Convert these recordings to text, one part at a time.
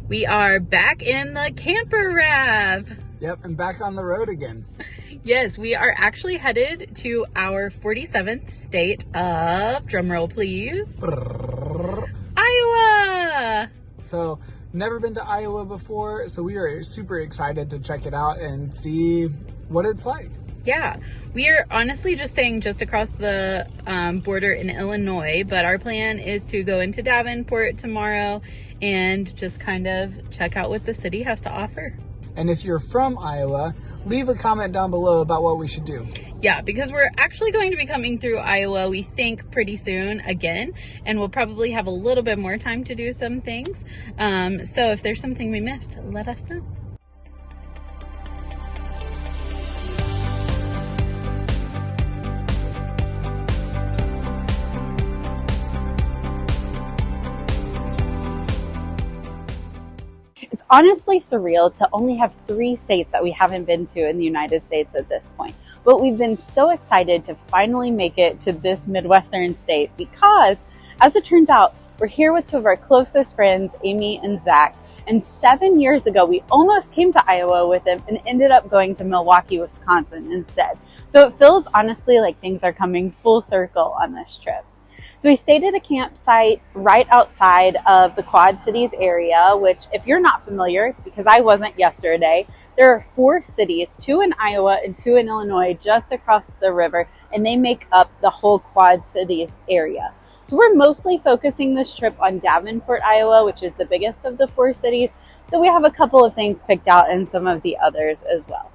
We are back in the camper RAV. Yep, and back on the road again. Yes, we are actually headed to our 47th state of, drumroll please, Iowa. So, never been to Iowa before, so we are super excited to check it out and see what it's like. Yeah, we are honestly just staying just across the border in Illinois, but our plan is to go into Davenport tomorrow and just kind of check out what the city has to offer. And if you're from Iowa, leave a comment down below about what we should do. Yeah, because we're actually going to be coming through Iowa, we think, pretty soon again, and we'll probably have a little bit more time to do some things. So if there's something we missed, let us know. It's honestly surreal to only have 3 states that we haven't been to in the United States at this point. But we've been so excited to finally make it to this Midwestern state because, as it turns out, we're here with 2 of our closest friends, Amy and Zach. And 7 years ago, we almost came to Iowa with them and ended up going to Milwaukee, Wisconsin instead. So it feels honestly like things are coming full circle on this trip. So we stayed at a campsite right outside of the Quad Cities area, which if you're not familiar, because I wasn't yesterday, there are 4 cities, 2 in Iowa and 2 in Illinois, just across the river, and they make up the whole Quad Cities area. So we're mostly focusing this trip on Davenport, Iowa, which is the biggest of the 4 cities. So we have a couple of things picked out and some of the others as well.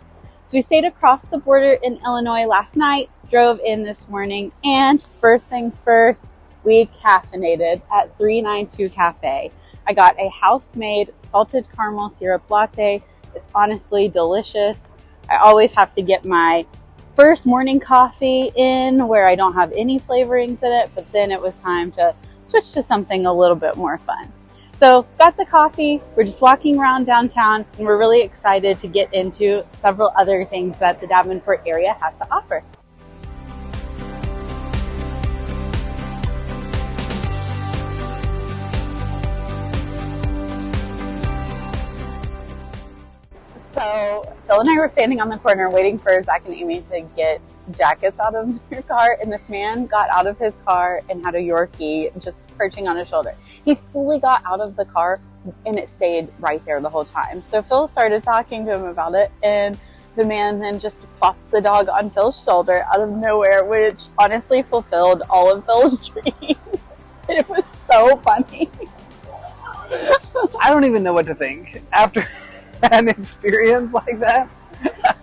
So we stayed across the border in Illinois last night, drove in this morning, and first things first, we caffeinated at 392 Cafe. I got a house-made salted caramel syrup latte. It's honestly delicious. I always have to get my first morning coffee in where I don't have any flavorings in it, but then it was time to switch to something a little bit more fun. So got the coffee, we're just walking around downtown, and we're really excited to get into several other things that the Davenport area has to offer. So Phil and I were standing on the corner waiting for Zach and Amy to get jackets out of their car, and this man got out of his car and had a Yorkie just perching on his shoulder. He fully got out of the car and it stayed right there the whole time. So Phil started talking to him about it, and the man then just plopped the dog on Phil's shoulder out of nowhere, which honestly fulfilled all of Phil's dreams. It was so funny. I don't even know what to think after an experience like that,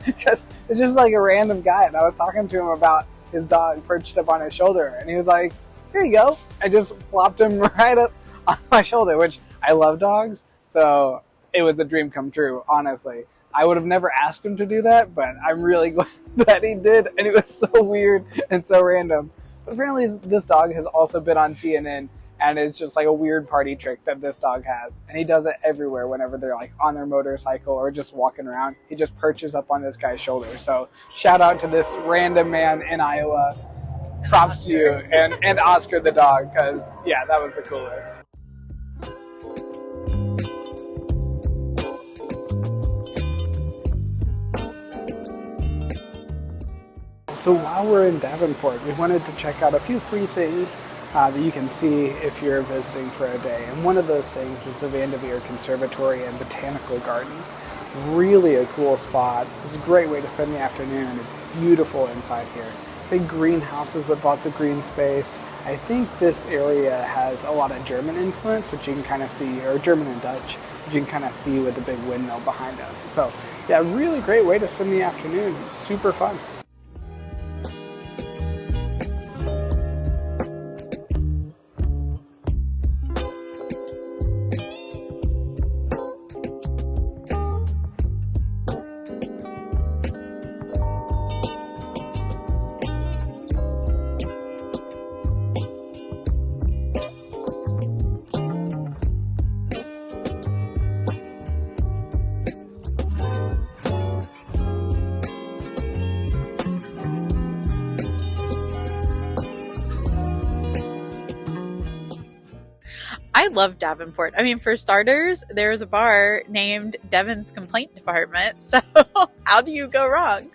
because it's just like a random guy, and I was talking to him about his dog perched up on his shoulder, and he was like, here you go. I just plopped him right up on my shoulder, which I love dogs, so it was a dream come true, honestly. I would have never asked him to do that, but I'm really glad that he did, and it was so weird and so random. But apparently this dog has also been on CNN, and it's just like a weird party trick that this dog has. And he does it everywhere whenever they're like on their motorcycle or just walking around. He just perches up on this guy's shoulder. So shout out to this random man in Iowa. Props to you. And Oscar the dog, because yeah, that was the coolest. So while we're in Davenport, we wanted to check out a few free things that you can see if you're visiting for a day. And one of those things is the Vandeveer Conservatory and Botanical Garden. Really a cool spot. It's a great way to spend the afternoon. It's beautiful inside here. Big greenhouses with lots of green space. I think this area has a lot of German influence, which you can kind of see, or German and Dutch, which you can kind of see with the big windmill behind us. So yeah, really great way to spend the afternoon. Super fun. love Davenport. I mean, for starters, there's a bar named Devon's Complaint Department. So how do you go wrong?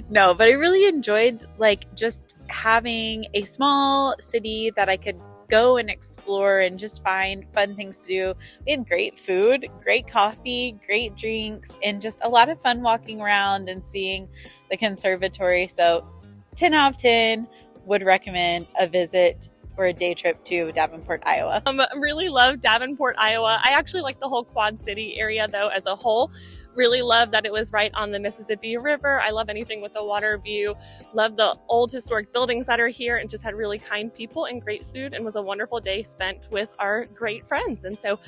No, but I really enjoyed like just having a small city that I could go and explore and just find fun things to do. We had great food, great coffee, great drinks, and just a lot of fun walking around and seeing the conservatory. So 10 out of 10 would recommend a visit or a day trip to Davenport, Iowa. Really love Davenport, Iowa. I actually like the whole Quad City area though as a whole. Really love that it was right on the Mississippi River. I love anything with a water view. Love the old historic buildings that are here, and just had really kind people and great food, and was a wonderful day spent with our great friends. And so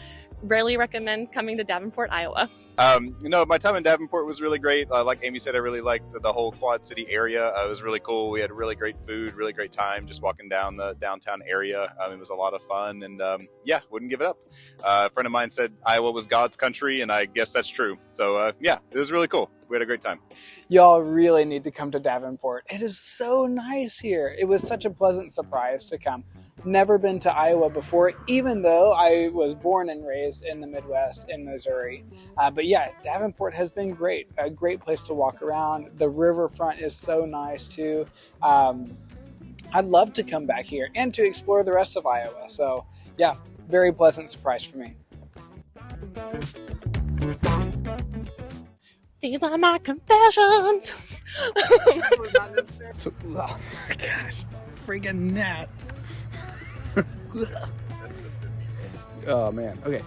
really recommend coming to Davenport, Iowa. My time in Davenport was really great. Like Amy said, I really liked the whole Quad City area. It was really cool. We had really great food, really great time just walking down the downtown area. It was a lot of fun, and wouldn't give it up. A friend of mine said Iowa was God's country, and I guess that's true. So it was really cool. We had a great time. Y'all really need to come to Davenport. It is so nice here. It was such a pleasant surprise to come. Never been to Iowa before, even though I was born and raised in the Midwest in Missouri. But yeah, Davenport has been great. A great place to walk around. The riverfront is so nice too. I'd love to come back here and to explore the rest of Iowa. So yeah, very pleasant surprise for me. These are my confessions. Oh my gosh, freaking gnat. Oh man, okay.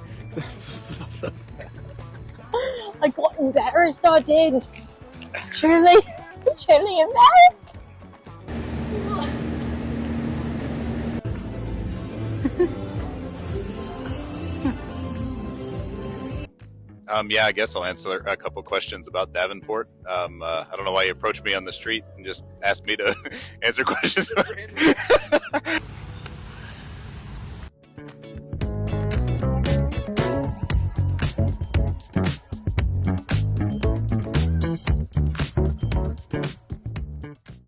I got embarrassed, I did. Truly embarrassed. I guess I'll answer a couple questions about Davenport. I don't know why you approached me on the street and just asked me to answer questions.